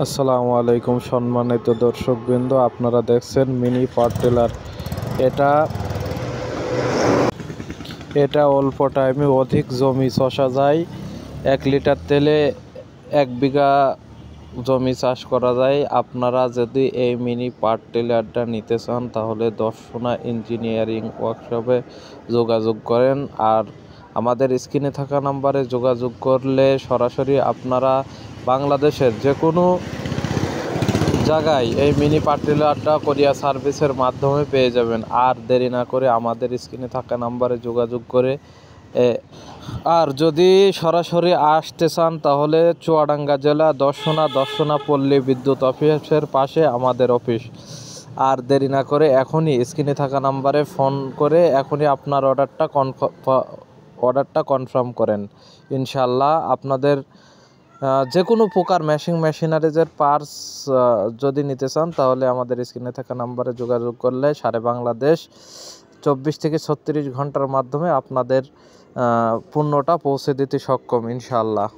আসসালামু আলাইকুম সম্মানিত দর্শকবৃন্দ, আপনারা দেখছেন মিনি পাওয়ার টিলার। এটা এটা অল্প টাইমে অধিক জমি চষা যায়। 1 লিটার তেলে 1 বিঘা জমি চাষ করা যায়। আপনারা যদি এই মিনি পাওয়ার টিলারটা নিতে চান তাহলে দর্শনা ইঞ্জিনিয়ারিং ওয়ার্কশপে যোগাযোগ করেন। আর আমাদের স্ক্রিনে থাকা নাম্বারে যোগাযোগ করলে সরাসরি আপনারা বাংলাদেশের যে কোনো জায়গায় এই মিনি পাওয়ার টিলারটা কোরিয়া সার্ভিসের মাধ্যমে পেয়ে যাবেন। আর দেরি না করে আমাদের স্ক্রিনে থাকা নাম্বারে যোগাযোগ করে আর যদি সরাসরি আসতে চান তাহলে চুয়াডাঙ্গা জেলা দর্শনা পল্লী বিদ্যুৎ অফিসের পাশে আমাদের অফিস। আর দেরি না করে এখনই স্ক্রিনে থাকা নাম্বারে ফোন করে এখনই আপনার অর্ডারটা কনফার্ম করেন। ইনশাল্লাহ আপনাদের যে কোনো প্রকার মেশিনারিজের পার্টস যদি নিতে চান তাহলে আমাদের স্ক্রিনে থাকা নাম্বারে যোগাযোগ করলে সারা বাংলাদেশ 24 থেকে 36 ঘন্টার মাধ্যমে আপনাদের পণ্যটা পৌঁছে দিতে সক্ষম ইনশাআল্লাহ।